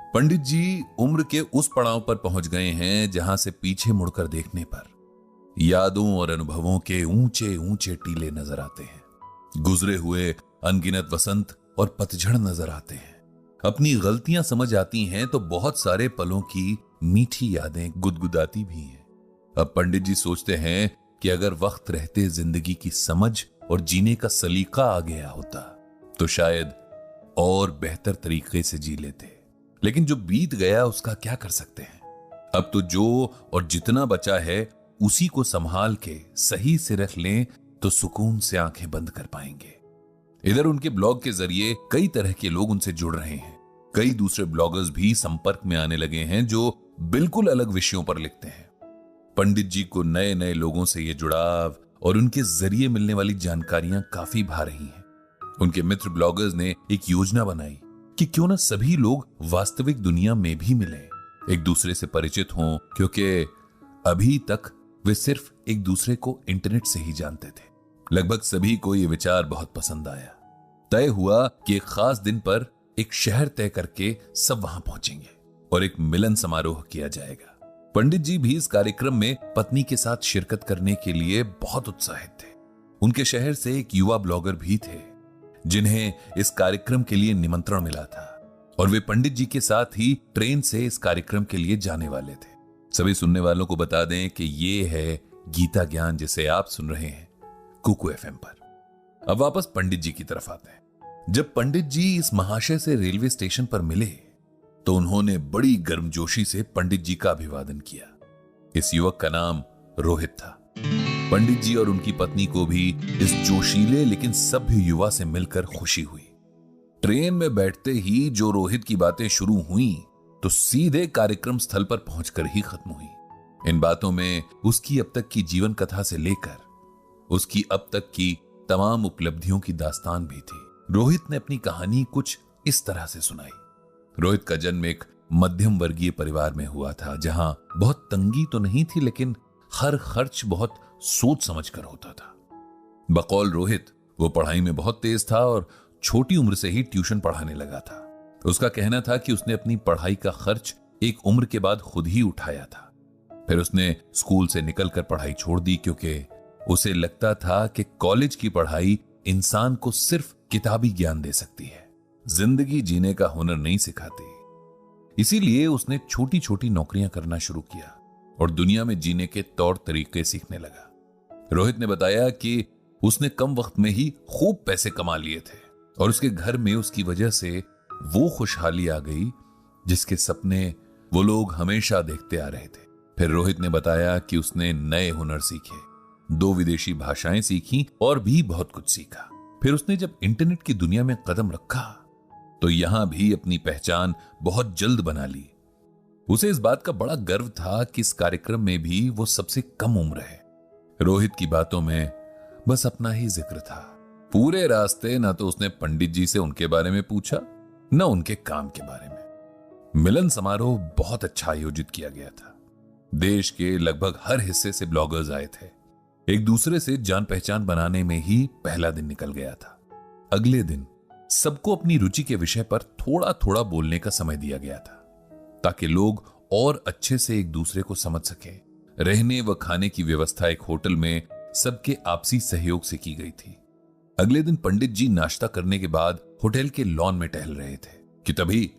पंडित जी उम्र के उस पड़ाव पर पहुंच गए हैं जहां से पीछे मुड़कर देखने पर यादों और अनुभवों के ऊंचे ऊंचे टीले नजर आते हैं। गुजरे हुए अनगिनत वसंत और पतझड़ नजर आते हैं। अपनी गलतियां समझ आती हैं तो बहुत सारे पलों की मीठी यादें गुदगुदाती भी हैं। अब पंडित जी सोचते हैं कि अगर वक्त रहते जिंदगी की समझ और जीने का सलीका आ गया होता तो शायद और बेहतर तरीके से जी लेते। लेकिन जो बीत गया उसका क्या कर सकते हैं। अब तो जो और जितना बचा है उसी को संभाल के सही से रख लें तो सुकून से आंखें बंद कर पाएंगे। इधर उनके ब्लॉग के जरिए कई तरह के लोग उनसे जुड़ रहे हैं। कई दूसरे ब्लॉगर्स भी संपर्क में आने लगे हैं जो बिल्कुल अलग विषयों पर लिखते हैं। पंडित जी को नए नए लोगों से ये जुड़ाव और उनके जरिए मिलने वाली जानकारियां काफी भा रही हैं। उनके मित्र ब्लॉगर्स ने एक योजना बनाई कि क्यों ना सभी लोग वास्तविक दुनिया में भी मिलें, एक दूसरे से परिचित हों, क्योंकि अभी तक वे सिर्फ एक दूसरे को इंटरनेट से ही जानते थे। लगभग सभी को यह विचार बहुत पसंद आया। तय हुआ कि एक खास दिन पर एक शहर तय करके सब वहां पहुंचेंगे और एक मिलन समारोह किया जाएगा। पंडित जी भी इस कार्यक्रम में पत्नी के साथ शिरकत करने के लिए बहुत उत्साहित थे। उनके शहर से एक युवा ब्लॉगर भी थे जिन्हें इस कार्यक्रम के लिए निमंत्रण मिला था और वे पंडित जी के साथ ही ट्रेन से इस कार्यक्रम के लिए जाने वाले थे। सभी सुनने वालों को बता दें कि ये है गीता ज्ञान जिसे आप सुन रहे हैं कुकू एफएम पर। अब वापस पंडित जी की तरफ आते हैं। जब पंडित जी इस महाशय से रेलवे स्टेशन पर मिले तो उन्होंने बड़ी गर्मजोशी से पंडित जी का अभिवादन किया। इस युवक का नाम रोहित था। पंडित जी और उनकी पत्नी को भी इस जोशीले लेकिन सभ्य युवा से मिलकर खुशी हुई। ट्रेन में बैठते ही जो रोहित की बातें शुरू हुई तो सीधे कार्यक्रम स्थल पर पहुंचकर ही खत्म हुई। इन बातों में उसकी अब तक की जीवन कथा से लेकर उसकी अब तक की तमाम उपलब्धियों की दास्तान भी थी। रोहित ने अपनी कहानी कुछ इस तरह से सुनाई। रोहित का जन्म एक मध्यम वर्गीय परिवार में हुआ था जहां बहुत तंगी तो नहीं थी लेकिन हर खर्च बहुत सोच समझ कर होता था। बकौल रोहित वो पढ़ाई में बहुत तेज था और छोटी उम्र से ही ट्यूशन पढ़ाने लगा था। उसका कहना था कि उसने अपनी पढ़ाई का खर्च एक उम्र के बाद खुद ही उठाया था। फिर उसने स्कूल से निकलकर पढ़ाई छोड़ दी क्योंकि उसे लगता था कि कॉलेज की पढ़ाई इंसान को सिर्फ किताबी ज्ञान दे सकती है, जिंदगी जीने का हुनर नहीं सिखाती। इसीलिए उसने छोटी छोटी नौकरियां करना शुरू किया और दुनिया में जीने के तौर तरीके सीखने लगा। रोहित ने बताया कि उसने कम वक्त में ही खूब पैसे कमा लिए थे और उसके घर में उसकी वजह से वो खुशहाली आ गई जिसके सपने वो लोग हमेशा देखते आ रहे थे। फिर रोहित ने बताया कि उसने नए हुनर सीखे, 2 विदेशी भाषाएं सीखी और भी बहुत कुछ सीखा। फिर उसने जब इंटरनेट की दुनिया में कदम रखा तो यहां भी अपनी पहचान बहुत जल्द बना ली। उसे इस बात का बड़ा गर्व था कि इस कार्यक्रम में भी वो सबसे कम उम्र है। रोहित की बातों में बस अपना ही जिक्र था। पूरे रास्ते ना तो उसने पंडित जी से उनके बारे में पूछा न उनके काम के बारे में। मिलन समारोह बहुत अच्छा आयोजित किया गया था। देश के लगभग हर हिस्से से ब्लॉगर्स आए थे। एक दूसरे से जान पहचान बनाने में ही पहला दिन निकल गया था। अगले दिन सबको अपनी रुचि के विषय पर थोड़ा थोड़ा बोलने का समय दिया गया था ताकि लोग और अच्छे से एक दूसरे को समझ सके। रहने व खाने की व्यवस्था एक होटल में सबके आपसी सहयोग से की गई थी। अगले दिन पंडित जी नाश्ता करने के बाद होटल के लॉन में टहल रहे थे कि तभी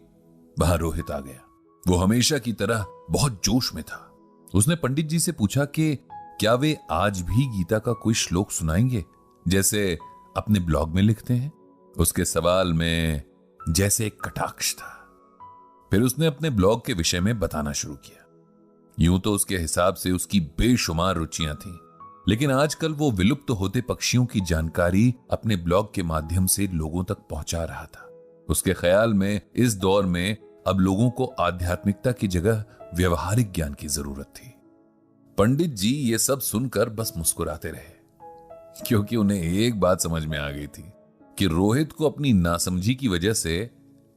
वहां रोहित आ गया। वो हमेशा की तरह बहुत जोश में था। उसने पंडित जी से पूछा कि क्या वे आज भी गीता का कोई श्लोक सुनाएंगे जैसे अपने ब्लॉग में लिखते हैं। उसके सवाल में जैसे एक कटाक्ष था। फिर उसने अपने ब्लॉग के विषय में बताना शुरू किया। यूं तो उसके हिसाब से उसकी बेशुमार रुचियां थीं, लेकिन आजकल वो विलुप्त होते पक्षियों की जानकारी अपने ब्लॉग के माध्यम से लोगों तक पहुंचा रहा था। उसके ख्याल में इस दौर में अब लोगों को आध्यात्मिकता की जगह व्यवहारिक ज्ञान की जरूरत थी। पंडित जी ये सब सुनकर बस मुस्कुराते रहे क्योंकि उन्हें एक बात समझ में आ गई थी कि रोहित को अपनी नासमझी की वजह से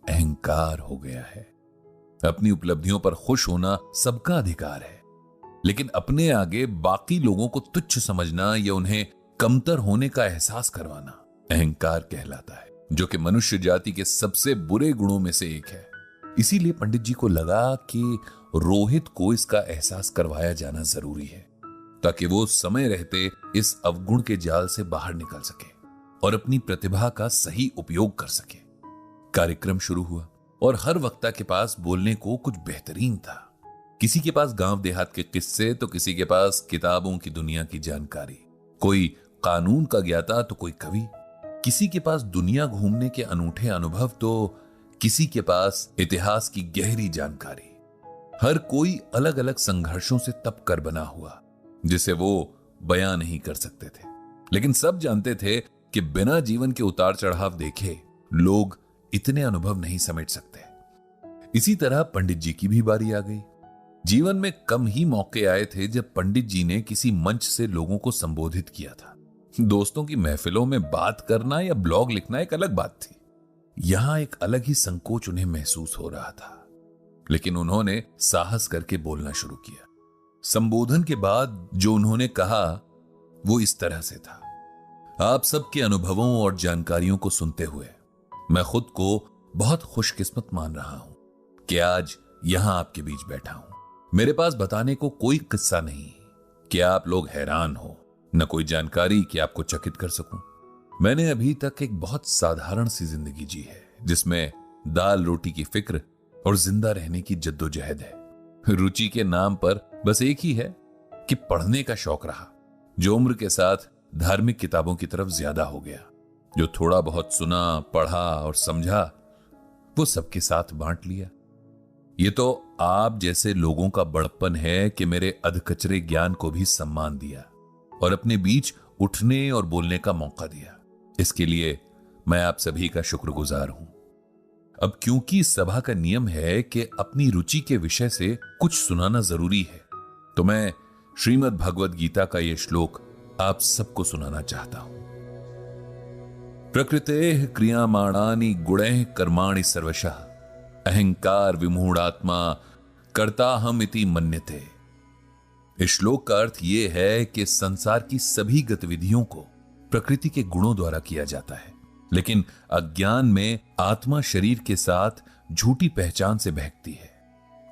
अहंकार हो गया है। अपनी उपलब्धियों पर खुश होना सबका अधिकार है, लेकिन अपने आगे बाकी लोगों को तुच्छ समझना या उन्हें कमतर होने का एहसास करवाना अहंकार कहलाता है, जो कि मनुष्य जाति के सबसे बुरे गुणों में से एक है। इसीलिए पंडित जी को लगा कि रोहित को इसका एहसास करवाया जाना जरूरी है, ताकि वो समय रहते इस अवगुण के जाल से बाहर निकल सके और अपनी प्रतिभा का सही उपयोग कर सके। कार्यक्रम शुरू हुआ और हर वक्ता के पास बोलने को कुछ बेहतरीन था। किसी के पास गांव देहात के किस्से तो किसी के पास किताबों की दुनिया की जानकारी, कोई कानून का ज्ञाता तो कोई कवि, किसी के पास दुनिया घूमने के अनूठे अनुभव तो किसी के पास इतिहास की गहरी जानकारी। हर कोई अलग अलग संघर्षों से तप कर बना हुआ, जिसे वो बयां नहीं कर सकते थे, लेकिन सब जानते थे कि बिना जीवन के उतार चढ़ाव देखे लोग इतने अनुभव नहीं समेट सकते। इसी तरह पंडित जी की भी बारी आ गई। जीवन में कम ही मौके आए थे जब पंडित जी ने किसी मंच से लोगों को संबोधित किया था। दोस्तों की महफिलों में बात करना या ब्लॉग लिखना एक अलग बात थी। यहां एक अलग ही संकोच उन्हें महसूस हो रहा था, लेकिन उन्होंने साहस करके बोलना शुरू किया। संबोधन के बाद जो उन्होंने कहा वो इस तरह से था। आप सबके अनुभवों और जानकारियों को सुनते हुए मैं खुद को बहुत खुशकिस्मत मान रहा हूं कि आज यहां आपके बीच बैठा हूं। मेरे पास बताने को कोई किस्सा नहीं कि आप लोग हैरान हो, न कोई जानकारी कि आपको चकित कर सकूं। मैंने अभी तक एक बहुत साधारण सी जिंदगी जी है, जिसमें दाल रोटी की फिक्र और जिंदा रहने की जद्दोजहद है। रुचि के नाम पर बस एक ही है कि पढ़ने का शौक रहा, जो उम्र के साथ धार्मिक किताबों की तरफ ज्यादा हो गया। जो थोड़ा बहुत सुना, पढ़ा और समझा वो सबके साथ बांट लिया। ये तो आप जैसे लोगों का बड़प्पन है कि मेरे अधकचरे ज्ञान को भी सम्मान दिया और अपने बीच उठने और बोलने का मौका दिया। इसके लिए मैं आप सभी का शुक्रगुजार हूं। अब क्योंकि सभा का नियम है कि अपनी रुचि के विषय से कुछ सुनाना जरूरी है, तो मैं श्रीमद् भगवद गीता का यह श्लोक आप सबको सुनाना चाहता हूं। प्रकृतेः क्रियमाणानि गुणैः कर्माणि सर्वशः अहंकार विमूढ़ात्मा कर्ताहम इति मन्यते। इस श्लोक का अर्थ यह है कि संसार की सभी गतिविधियों को प्रकृति के गुणों द्वारा किया जाता है, लेकिन अज्ञान में आत्मा शरीर के साथ झूठी पहचान से बहकती है,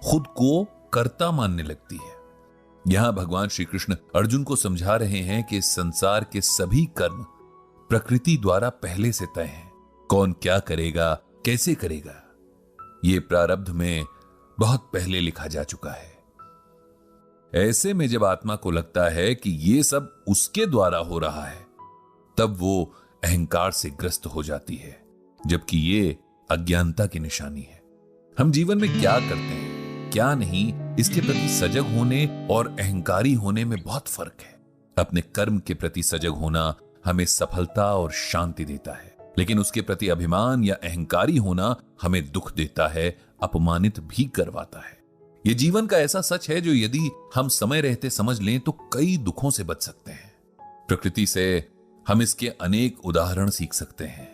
खुद को कर्ता मानने लगती है। यहां भगवान श्री कृष्ण अर्जुन को समझा रहे हैं कि संसार के सभी कर्म प्रकृति द्वारा पहले से तय हैं। कौन क्या करेगा, कैसे करेगा, यह प्रारब्ध में बहुत पहले लिखा जा चुका है। ऐसे में जब आत्मा को लगता है कि यह सब उसके द्वारा हो रहा है, तब वो अहंकार से ग्रस्त हो जाती है, जबकि ये अज्ञानता की निशानी है। हम जीवन में क्या करते हैं, क्या नहीं, इसके प्रति सजग होने और अहंकारी होने में बहुत फर्क है। अपने कर्म के प्रति सजग होना हमें सफलता और शांति देता है, लेकिन उसके प्रति अभिमान या अहंकारी होना हमें दुख देता है, अपमानित भी करवाता है। यह जीवन का ऐसा सच है जो यदि हम समय रहते समझ लें तो कई दुखों से बच सकते हैं। प्रकृति से हम इसके अनेक उदाहरण सीख सकते हैं।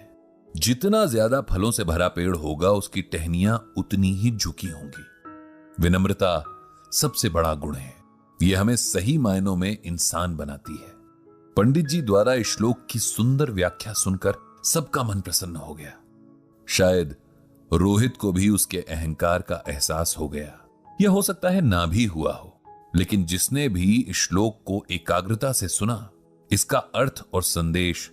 जितना ज्यादा फलों से भरा पेड़ होगा, उसकी टहनियां उतनी ही झुकी होंगी। विनम्रता सबसे बड़ा गुण है, यह हमें सही मायनों में इंसान बनाती है। पंडित जी द्वारा इस श्लोक की सुंदर व्याख्या सुनकर सबका मन प्रसन्न हो गया। शायद रोहित को भी उसके अहंकार का एहसास हो गया, यह हो सकता है ना भी हुआ हो, लेकिन जिसने भी इस श्लोक को एकाग्रता से सुना, इसका अर्थ और संदेश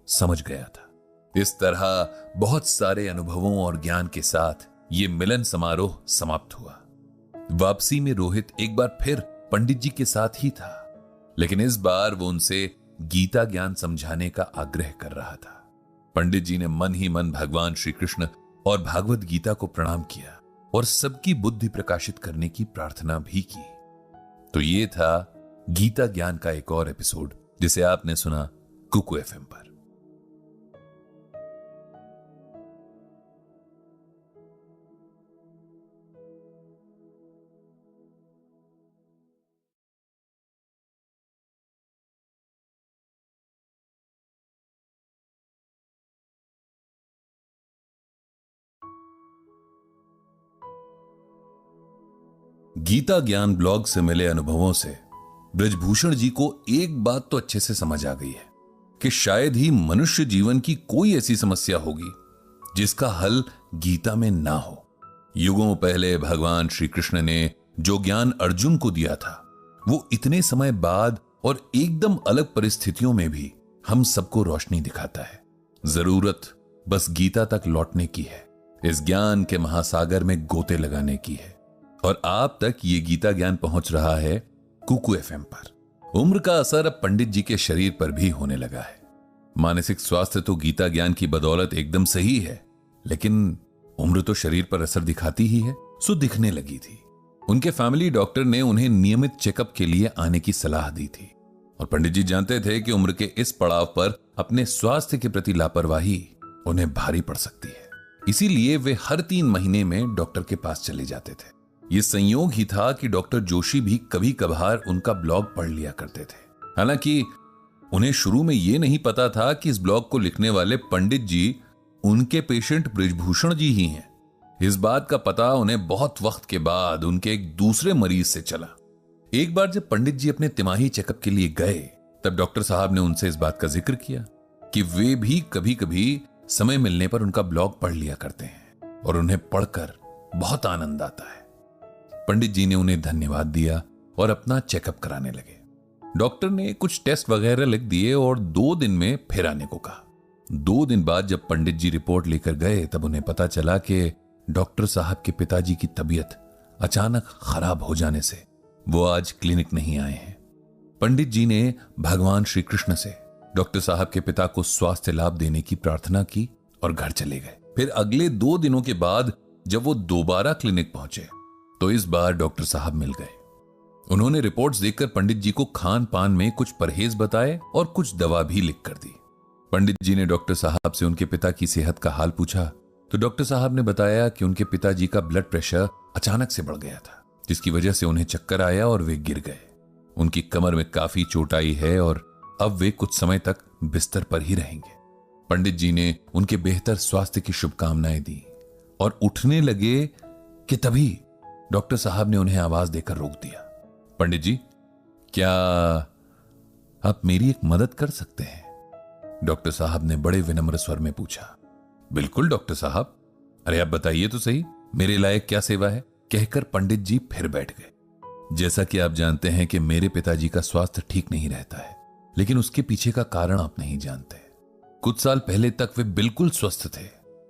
समझ गया था। इस तरह बहुत सारे अनुभवों और ज्ञान के साथ यह मिलन समारोह समाप्त हुआ। वापसी में रोहित एक बार फिर पंडित जी के साथ ही था, लेकिन इस बार वो उनसे गीता ज्ञान समझाने का आग्रह कर रहा था। पंडित जी ने मन ही मन भगवान श्री कृष्ण और भागवत गीता को प्रणाम किया और सबकी बुद्धि प्रकाशित करने की प्रार्थना भी की। तो ये था गीता ज्ञान का एक और एपिसोड, जिसे आपने सुना कुकू एफएम पर। गीता ज्ञान ब्लॉग से मिले अनुभवों से ब्रजभूषण जी को एक बात तो अच्छे से समझ आ गई है कि शायद ही मनुष्य जीवन की कोई ऐसी समस्या होगी जिसका हल गीता में ना हो। युगों पहले भगवान श्री कृष्ण ने जो ज्ञान अर्जुन को दिया था, वो इतने समय बाद और एकदम अलग परिस्थितियों में भी हम सबको रोशनी दिखाता है। जरूरत बस गीता तक लौटने की है, इस ज्ञान के महासागर में गोते लगाने की है। और आप तक ये गीता ज्ञान पहुंच रहा है कुकू एफएम पर। उम्र का असर अब पंडित जी के शरीर पर भी होने लगा है। मानसिक स्वास्थ्य तो गीता ज्ञान की बदौलत एकदम सही है, लेकिन उम्र तो शरीर पर असर दिखाती ही है। सो दिखने लगी थी। उनके फैमिली डॉक्टर ने उन्हें नियमित चेकअप के लिए आने की सलाह दी थी, और पंडित जी जानते थे कि उम्र के इस पड़ाव पर अपने स्वास्थ्य के प्रति लापरवाही उन्हें भारी पड़ सकती है। इसीलिए वे हर 3 महीने में डॉक्टर के पास चले जाते थे। यह संयोग ही था कि डॉक्टर जोशी भी कभी कभार उनका ब्लॉग पढ़ लिया करते थे। हालांकि उन्हें शुरू में यह नहीं पता था कि इस ब्लॉग को लिखने वाले पंडित जी उनके पेशेंट बृजभूषण जी ही हैं। इस बात का पता उन्हें बहुत वक्त के बाद उनके एक दूसरे मरीज से चला। एक बार जब पंडित जी अपने तिमाही चेकअप के लिए गए, तब डॉक्टर साहब ने उनसे इस बात का जिक्र किया कि वे भी कभी कभी समय मिलने पर उनका ब्लॉग पढ़ लिया करते हैं और उन्हें पढ़कर बहुत आनंद आता है। पंडित जी ने उन्हें धन्यवाद दिया और अपना चेकअप कराने लगे। डॉक्टर ने कुछ टेस्ट वगैरह लिख दिए और 2 दिन में फिर आने को कहा। 2 दिन बाद जब पंडित जी रिपोर्ट लेकर गए, तब उन्हें पता चला कि डॉक्टर साहब के पिताजी की तबीयत अचानक खराब हो जाने से वो आज क्लिनिक नहीं आए हैं। पंडित जी ने भगवान श्री कृष्ण से डॉक्टर साहब के पिता को स्वास्थ्य लाभ देने की प्रार्थना की और घर चले गए। फिर अगले 2 दिनों के बाद जब वो दोबारा क्लिनिक पहुंचे, तो इस बार डॉक्टर साहब मिल गए। उन्होंने रिपोर्ट्स देखकर पंडित जी को खान पान में कुछ परहेज बताए और कुछ दवा भी लिख कर दी। पंडित जी ने डॉक्टर साहब से उनके पिता की सेहत का हाल पूछा, तो डॉक्टर साहब ने बताया कि उनके पिताजी का ब्लड प्रेशर अचानक से बढ़ गया था, जिसकी वजह से उन्हें चक्कर आया और वे गिर गए। उनकी कमर में काफी चोट आई है और अब वे कुछ समय तक बिस्तर पर ही रहेंगे। पंडित जी ने उनके बेहतर स्वास्थ्य की शुभकामनाएं दी और उठने लगे कि तभी डॉक्टर साहब ने उन्हें आवाज देकर रोक दिया। पंडित जी, क्या आप मेरी एक मदद कर सकते हैं? डॉक्टर साहब ने बड़े विनम्र स्वर में पूछा। बिल्कुल डॉक्टर साहब, अरे आप बताइए तो सही, मेरे लायक क्या सेवा है? कहकर पंडित जी फिर बैठ गए। जैसा कि आप जानते हैं कि मेरे पिताजी का स्वास्थ्य ठीक नहीं रहता है, लेकिन उसके पीछे का कारण आप नहीं जानते। कुछ साल पहले तक वे बिल्कुल स्वस्थ थे।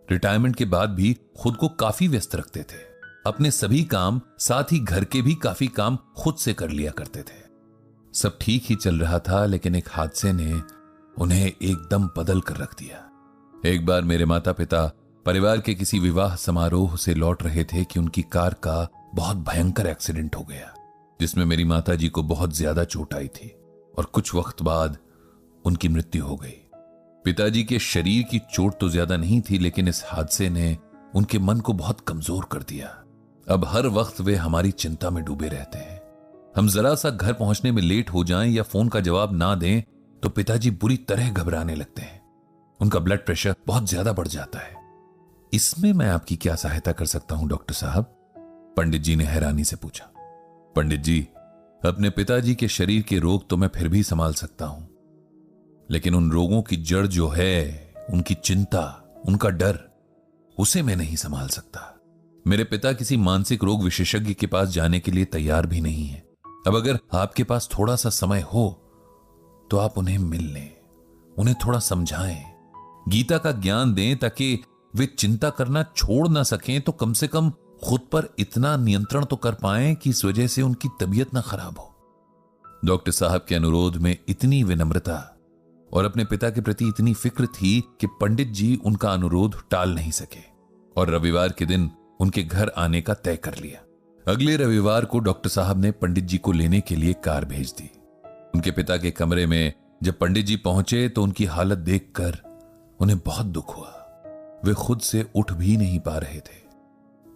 रिटायरमेंट के बाद भी खुद को काफी व्यस्त रखते थे। अपने सभी काम, साथ ही घर के भी काफी काम खुद से कर लिया करते थे। सब ठीक ही चल रहा था, लेकिन एक हादसे ने उन्हें एकदम बदल कर रख दिया। एक बार मेरे माता पिता परिवार के किसी विवाह समारोह से लौट रहे थे कि उनकी कार का बहुत भयंकर एक्सीडेंट हो गया, जिसमें मेरी माता जी को बहुत ज्यादा चोट आई थी और कुछ वक्त बाद उनकी मृत्यु हो गई। पिताजी के शरीर की चोट तो ज्यादा नहीं थी, लेकिन इस हादसे ने उनके मन को बहुत कमजोर कर दिया। अब हर वक्त वे हमारी चिंता में डूबे रहते हैं। हम जरा सा घर पहुंचने में लेट हो जाएं या फोन का जवाब ना दें तो पिताजी बुरी तरह घबराने लगते हैं। उनका ब्लड प्रेशर बहुत ज्यादा बढ़ जाता है। इसमें मैं आपकी क्या सहायता कर सकता हूं डॉक्टर साहब? पंडित जी ने हैरानी से पूछा। पंडित जी, अपने पिताजी के शरीर के रोग तो मैं फिर भी संभाल सकता हूं, लेकिन उन रोगों की जड़ जो है, उनकी चिंता, उनका डर, उसे मैं नहीं संभाल सकता। मेरे पिता किसी मानसिक रोग विशेषज्ञ के पास जाने के लिए तैयार भी नहीं है। अब अगर आपके पास थोड़ा सा समय हो तो आप उन्हें मिल लें, उन्हें थोड़ा समझाएं, गीता का ज्ञान दें, ताकि वे चिंता करना छोड़ ना सकें तो कम से कम खुद पर इतना नियंत्रण तो कर पाएं कि इस वजह से उनकी तबीयत ना खराब हो। डॉक्टर साहब के अनुरोध में इतनी विनम्रता और अपने पिता के प्रति इतनी फिक्र थी कि पंडित जी उनका अनुरोध टाल नहीं सके और रविवार के दिन उनके घर आने का तय कर लिया। अगले रविवार को डॉक्टर साहब ने पंडित जी को लेने के लिए कार भेज दी। उनके पिता के कमरे में जब पंडित जी पहुंचे तो उनकी हालत देखकर उन्हें बहुत दुख हुआ। वे खुद से उठ भी नहीं पा रहे थे।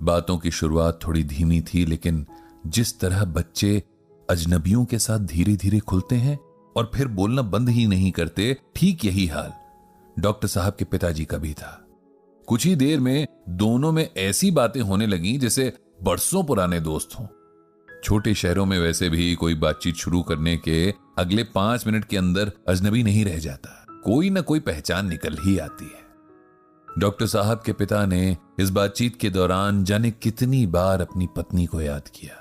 बातों की शुरुआत थोड़ी धीमी थी, लेकिन जिस तरह बच्चे अजनबियों के साथ धीरे धीरे खुलते हैं और फिर बोलना बंद ही नहीं करते, ठीक यही हाल डॉक्टर साहब के पिताजी का भी था। कुछ ही देर में दोनों में ऐसी बातें होने लगी जैसे बरसों पुराने दोस्त हों। छोटे शहरों में वैसे भी कोई बातचीत शुरू करने के अगले 5 मिनट के अंदर अजनबी नहीं रह जाता, कोई ना कोई पहचान निकल ही आती है। डॉक्टर साहब के पिता ने इस बातचीत के दौरान जाने कितनी बार अपनी पत्नी को याद किया।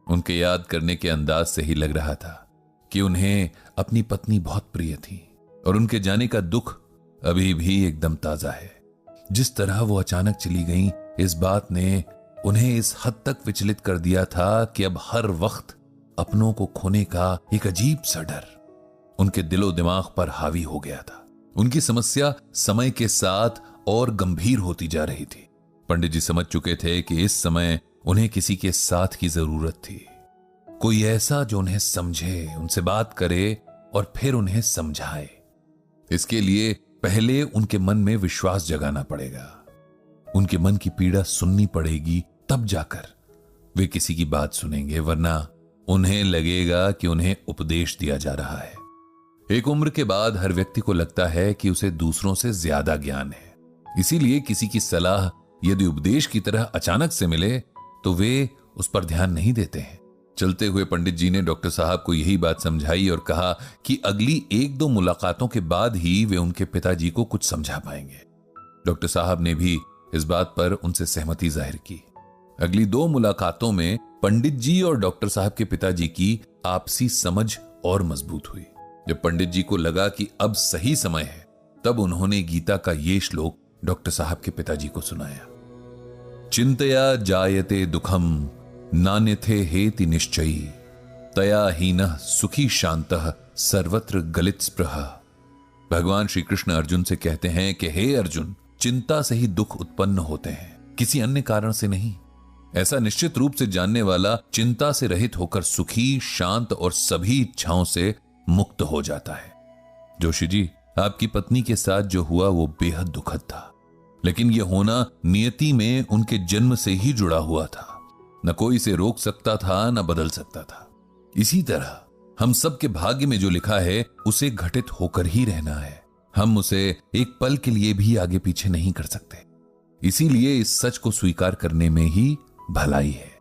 उनके याद करने के अंदाज से ही लग रहा था कि उन्हें अपनी पत्नी बहुत प्रिय थी और उनके जाने का दुख अभी भी एकदम ताजा है। जिस तरह वो अचानक चली गईं, इस बात ने उन्हें इस हद तक विचलित कर दिया था कि अब हर वक्त अपनों को खोने का एक अजीब सा डर उनके दिलो दिमाग पर हावी हो गया था। उनकी समस्या समय के साथ और गंभीर होती जा रही थी। पंडित जी समझ चुके थे कि इस समय उन्हें किसी के साथ की जरूरत थी, कोई ऐसा जो उन्हें समझे, उनसे बात करे और फिर उन्हें समझाए। इसके लिए पहले उनके मन में विश्वास जगाना पड़ेगा, उनके मन की पीड़ा सुननी पड़ेगी, तब जाकर वे किसी की बात सुनेंगे, वरना उन्हें लगेगा कि उन्हें उपदेश दिया जा रहा है। एक उम्र के बाद हर व्यक्ति को लगता है कि उसे दूसरों से ज्यादा ज्ञान है, इसीलिए किसी की सलाह यदि उपदेश की तरह अचानक से मिले तो वे उस पर ध्यान नहीं देते हैं। चलते हुए पंडित जी ने डॉक्टर साहब को यही बात समझाई और कहा कि अगली 1-2 मुलाकातों के बाद ही वे उनके पिताजी को कुछ समझा पाएंगे। डॉक्टर साहब ने भी इस बात पर उनसे सहमति जाहिर की। अगली 2 मुलाकातों में पंडित जी और डॉक्टर साहब के पिताजी की आपसी समझ और मजबूत हुई। जब पंडित जी को लगा कि अब सही समय है, तब उन्होंने गीता का ये श्लोक डॉक्टर साहब के पिताजी को सुनाया। चिंतया जायते दुखम नान्यथे हेति निश्चयी तया हीनः सुखी शांतः सर्वत्र गलित स्पृहा। भगवान श्री कृष्ण अर्जुन से कहते हैं कि हे अर्जुन, चिंता से ही दुख उत्पन्न होते हैं, किसी अन्य कारण से नहीं। ऐसा निश्चित रूप से जानने वाला चिंता से रहित होकर सुखी, शांत और सभी इच्छाओं से मुक्त हो जाता है। जोशी जी, आपकी पत्नी के साथ जो हुआ वो बेहद दुखद था, लेकिन यह होना नियति में उनके जन्म से ही जुड़ा हुआ था। न कोई इसे रोक सकता था, न बदल सकता था। इसी तरह हम सबके भाग्य में जो लिखा है उसे घटित होकर ही रहना है। हम उसे एक पल के लिए भी आगे पीछे नहीं कर सकते। इसीलिए इस सच को स्वीकार करने में ही भलाई है।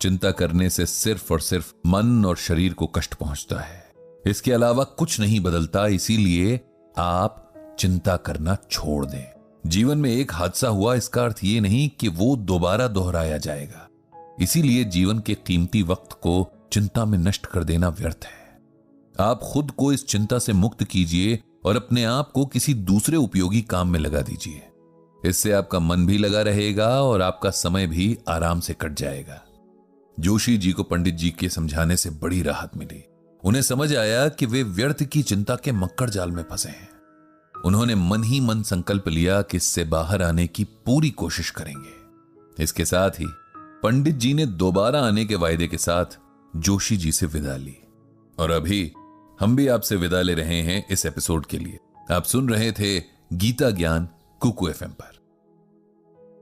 चिंता करने से सिर्फ और सिर्फ मन और शरीर को कष्ट पहुंचता है, इसके अलावा कुछ नहीं बदलता। इसीलिए आप चिंता करना छोड़ दें। जीवन में एक हादसा हुआ, इसका अर्थ यह नहीं कि वो दोबारा दोहराया जाएगा। इसीलिए जीवन के कीमती वक्त को चिंता में नष्ट कर देना व्यर्थ है। आप खुद को इस चिंता से मुक्त कीजिए और अपने आप को किसी दूसरे उपयोगी काम में लगा दीजिए। इससे आपका मन भी लगा रहेगा और आपका समय भी आराम से कट जाएगा। जोशी जी को पंडित जी के समझाने से बड़ी राहत मिली। उन्हें समझ आया कि वे व्यर्थ की चिंता के मक्कड़ जाल में फंसे हैं। उन्होंने मन ही मन संकल्प लिया कि इससे बाहर आने की पूरी कोशिश करेंगे। इसके साथ ही पंडित जी ने दोबारा आने के वायदे के साथ जोशी जी से विदा ली। और अभी हम भी आपसे विदा ले रहे हैं इस एपिसोड के लिए। आप सुन रहे थे गीता ज्ञान कुकू FM पर।